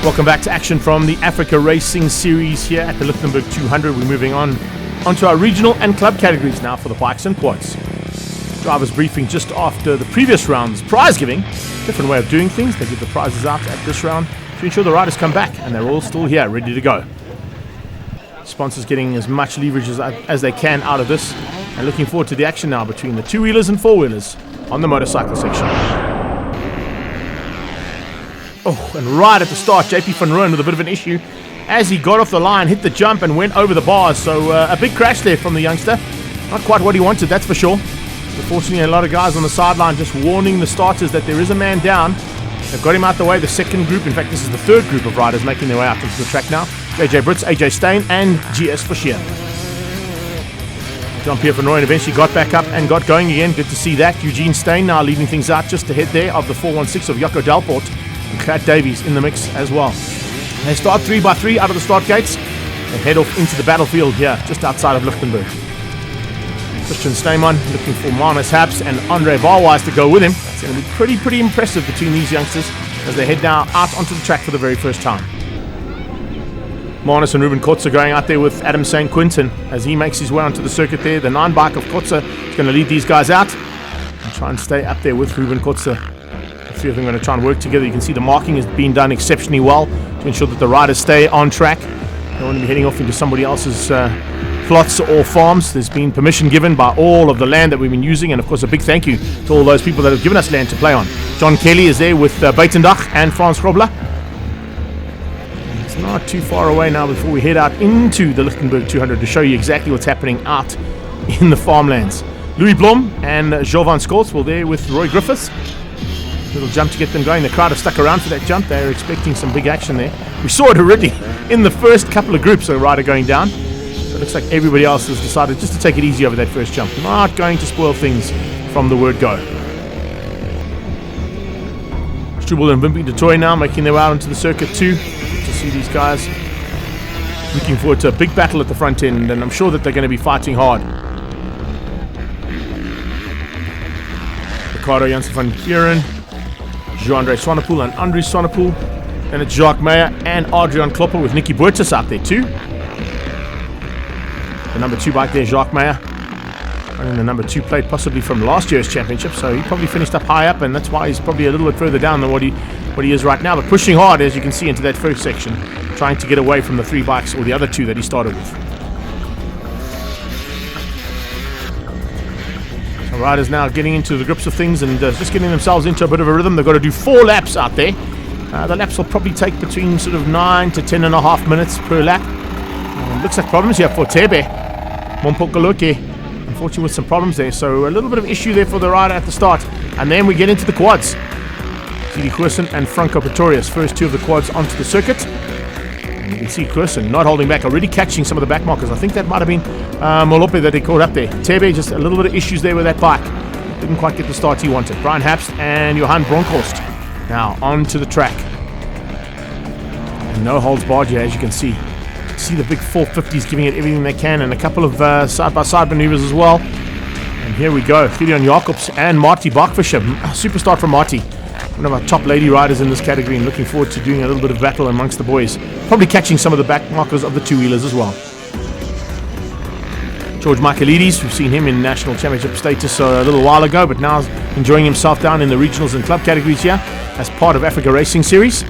Welcome back to action from the Africa Racing Series here at the Lichtenburg 200. We're moving onto our regional and club categories now for the bikes and quads. Drivers briefing just after the previous round's prize giving. Different way of doing things. They give the prizes out at this round to ensure the riders come back, and they're all still here, ready to go. Sponsors getting as much leverage as they can out of this, and looking forward to the action now between the two-wheelers and four-wheelers on the motorcycle section. Oh, and right at the start, JP van Rooyen with a bit of an issue as he got off the line, hit the jump and went over the bars. So a big crash there from the youngster. Not quite what he wanted, that's for sure. But fortunately, a lot of guys on the sideline just warning the starters that there is a man down. They've got him out the way, the second group. In fact, this is the third group of riders making their way out into the track now. AJ Brits, AJ Steyn and GS Forshire. Jean-Pierre van Rooyen eventually got back up and got going again. Good to see that. Eugene Steyn now leading things out just ahead there of the 416 of Jocko Delport. And Gert Davies in the mix as well. They start 3 by 3 out of the start gates. They head off into the battlefield here, just outside of Lichtenburg. Christian Steyman looking for Manus Haps and Andre Barwise to go with him. It's going to be pretty impressive between these youngsters as they head now out onto the track for the very first time. Manus and Ruben Kotze going out there with Adam St. Quintin as he makes his way onto the circuit there. The 9 bike of Kotze is going to lead these guys out and try and stay up there with Ruben Kotze. The three of them are going to try and work together. You can see the marking has been done exceptionally well to ensure that the riders stay on track. They don't want to be heading off into somebody else's plots or farms. There's been permission given by all of the land that we've been using, and of course a big thank you to all those people that have given us land to play on. John Kelly is there with Buitendach and Frans Grobler. It's not too far away now before we head out into the Lichtenburg 200 to show you exactly what's happening out in the farmlands. Louis Blom and Jovan Scholz were there with Roy Griffiths. Little jump to get them going. The crowd have stuck around for that jump. They're expecting some big action there. We saw it already in the first couple of groups, a rider going down. So it looks like everybody else has decided just to take it easy over that first jump. Not going to spoil things from the word go. Strubel and Wimpy DeToy now making their way out into the circuit too. Good to see these guys. Looking forward to a big battle at the front end, and I'm sure that they're going to be fighting hard. Ricardo Janssen van Buren, Jean-Andre Swanepoel and Andre Swanepoel. Then it's Jacques Meyer and Adrian Klopper with Nicky Buertes out there too. The number 2 bike there, Jacques Meyer, running the number 2 plate possibly from last year's championship, so he probably finished up high up, and that's why he's probably a little bit further down than what he is right now, but pushing hard, as you can see, into that first section, trying to get away from the 3 bikes or the other 2 that he started with. So riders now getting into the grips of things and just getting themselves into a bit of a rhythm. They've got to do 4 laps out there. The laps will probably take between sort of 9 to 10.5 minutes per lap. Looks like problems here for Tebe Mompokoloke, unfortunately with some problems there, so a little bit of issue there for the rider at the start. And then we get into the quads. CD Querson and Franco Pretorius, first 2 of the quads onto the circuit. And you can see Querson not holding back, already catching some of the back markers. I think that might have been Molope that he caught up there. Tebe, just a little bit of issues there with that bike. Didn't quite get the start he wanted. Brian Hapst and Johan Bronkhorst now onto the track. And no holds barred here, as you can see. See the big 450s giving it everything they can, and a couple of side-by-side maneuvers as well. And here we go, Gideon Jacobs and Marty Bachfischer. Super start from Marty, one of our top lady riders in this category, and looking forward to doing a little bit of battle amongst the boys. Probably catching some of the back markers of the 2-wheelers as well. George Michaelides, we've seen him in national championship status a little while ago, but now enjoying himself down in the regionals and club categories here as part of Africa Racing Series.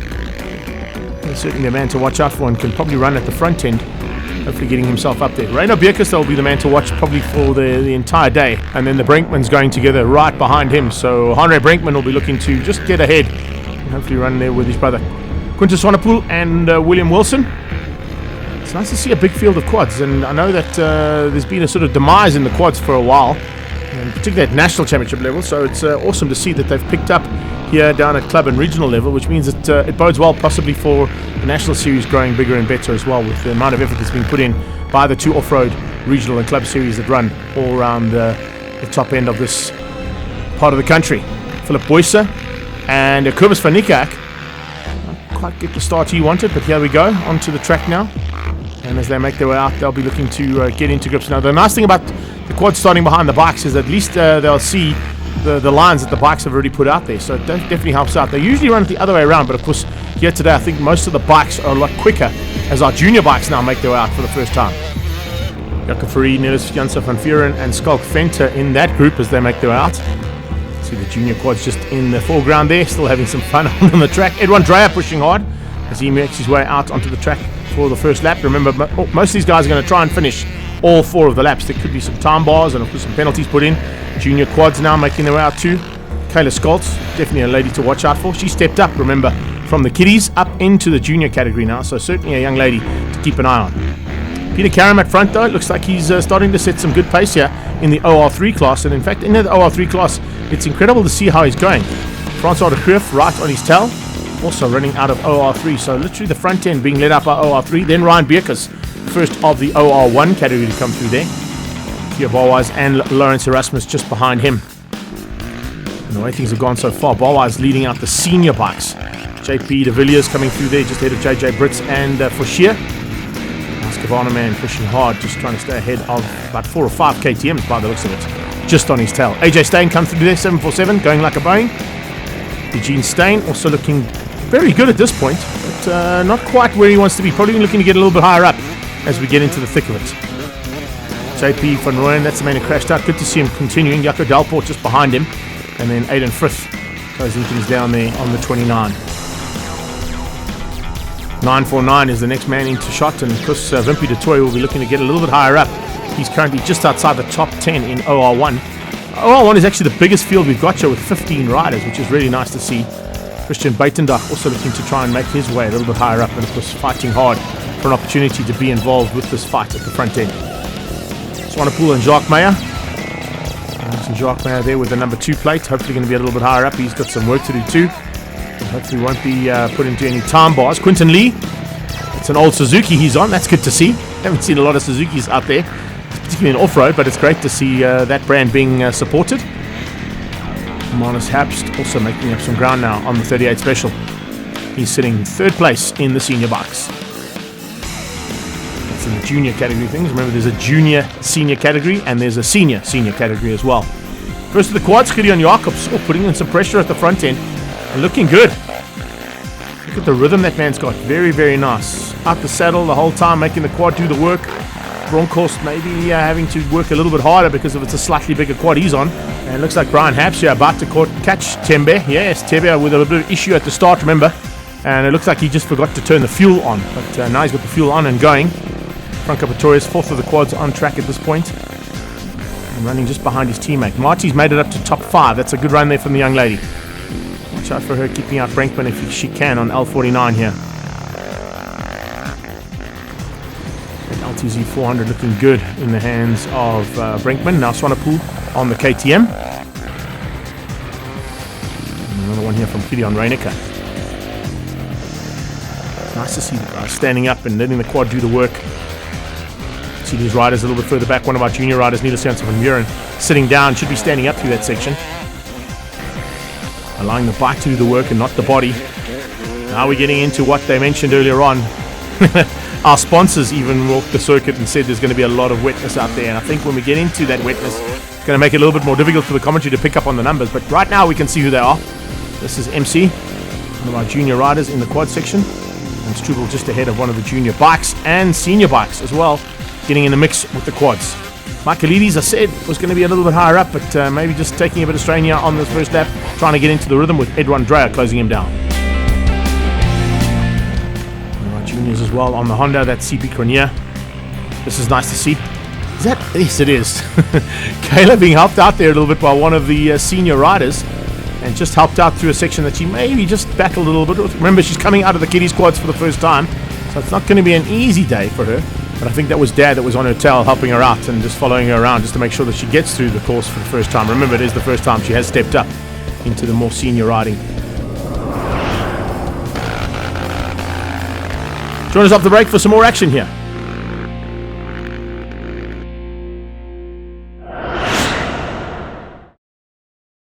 Certainly a man to watch out for, and can probably run at the front end, hopefully getting himself up there. Reino Bierkes will be the man to watch probably for the entire day, and then the Brinkmans going together right behind him. So Henry Brinkman will be looking to just get ahead and hopefully run there with his brother Quintus Swanepoel and William Wilson. It's nice to see a big field of quads, and I know that there's been a sort of demise in the quads for a while, and particularly at national championship level, so it's awesome to see that they've picked up here down at club and regional level, which means that it bodes well possibly for the national series growing bigger and better as well, with the amount of effort that's been put in by the 2 off-road regional and club series that run all around the top end of this part of the country. Philip Boyser and Kobus van Niekerk not quite get the start he wanted, but here we go onto the track now, and as they make their way out, they'll be looking to get into grips. Now the nice thing about the quad starting behind the bikes is at least they'll see the lines that the bikes have already put out there, so it definitely helps out. They usually run it the other way around, but of course here today I think most of the bikes are a lot quicker as our junior bikes now make their way out for the first time. Jakob Fourie, Niels Janssen van Vuren and Skalk Venter in that group as they make their way out. See the junior quads just in the foreground there, still having some fun on the track. Edwin Dreyer pushing hard as he makes his way out onto the track for the first lap. Remember, most of these guys are going to try and finish all 4 of the laps. There could be some time bars and of course some penalties put in. Junior quads now making their way out too. Kayla Skoltz, definitely a lady to watch out for. She stepped up, remember, from the kiddies up into the junior category now, so certainly a young lady to keep an eye on. Peter Karam at front though, it looks like he's starting to set some good pace here in the OR3 class, and in fact in the OR3 class it's incredible to see how he's going. Francois de Groof right on his tail, also running out of OR3, so literally the front end being led up by OR3, then Ryan Beekers, first of the OR1 category to come through there. Theo Balwise and Lawrence Erasmus just behind him. And the way things have gone so far, Balwise leading out the senior bikes. JP de Villiers coming through there just ahead of JJ Brits and Forshire. Skavana man pushing hard, just trying to stay ahead of about 4 or 5 KTMs by the looks of it, just on his tail. AJ Steyn comes through there, 747, going like a Boeing. Eugene Steyn also looking very good at this point, but not quite where he wants to be. Probably looking to get a little bit higher up as we get into the thick of it. JP van Rooyen, that's the man who crashed out. Good to see him continuing. Jaco Delport just behind him. And then Aidan Frith closing things down there on the 29. 949 is the next man into shot, and of course Wimpy de Tooy will be looking to get a little bit higher up. He's currently just outside the top 10 in OR1. OR1 is actually the biggest field we've got here with 15 riders, which is really nice to see. Christian Buitendach also looking to try and make his way a little bit higher up, and of course fighting hard for an opportunity to be involved with this fight at the front end. Swanepoel and Jacques Meyer. And Jacques Meyer there with the number 2 plate, hopefully going to be a little bit higher up. He's got some work to do too. Hopefully won't be put into any time bars. Quinton Lee, it's an old Suzuki he's on, that's good to see. Haven't seen a lot of Suzukis out there, particularly in off-road, but it's great to see that brand being supported. Manus Hapst also making up some ground now on the 38 Special. He's sitting 3rd place in the senior bikes. That's in the junior category things. Remember, there's a junior senior category and there's a senior category as well. First of the quads, Gideon Jacobs putting in some pressure at the front end and looking good. Look at the rhythm that man's got. Very, very nice. Out the saddle the whole time, making the quad do the work. Bronkhorst maybe having to work a little bit harder because of it's a slightly bigger quad he's on. And it looks like Brian Haps here about to catch Tembe. Yes, Tembe with a little bit of issue at the start, remember. And it looks like he just forgot to turn the fuel on. But now he's got the fuel on and going. Franco Pretorius, 4th of the quads on track at this point. And running just behind his teammate. Marty's made it up to top 5. That's a good run there from the young lady. Watch out for her keeping out Brinkman if she can on L49 here. LTZ 400 looking good in the hands of Brinkman. Now Swanepoel on the KTM. And another one here from Gideon Reinecker. It's nice to see the guys standing up and letting the quad do the work. See these riders a little bit further back. One of our junior riders, Niels Janssen van Vuren, sitting down, should be standing up through that section. Allowing the bike to do the work and not the body. Now we're getting into what they mentioned earlier on. Our sponsors even walked the circuit and said there's going to be a lot of wetness out there. And I think when we get into that wetness, it's going to make it a little bit more difficult for the commentary to pick up on the numbers. But right now we can see who they are. This is MC, one of our junior riders in the quad section. And Struble just ahead of one of the junior bikes and senior bikes as well, getting in the mix with the quads. Michaelides, I said, was going to be a little bit higher up, but maybe just taking a bit of strain here on this first lap, trying to get into the rhythm with Edwin Dreyer closing him down. One of our juniors as well on the Honda, that's CP Cronier. This is nice to see. Is that? Yes, it is. Kayla being helped out there a little bit by one of the senior riders, and just helped out through a section that she maybe just battled a little bit with. Remember, she's coming out of the kiddies quads for the first time, so it's not going to be an easy day for her. But I think that was Dad that was on her tail helping her out and just following her around just to make sure that she gets through the course for the first time. Remember, it is the first time she has stepped up into the more senior riding. Join us off the break for some more action here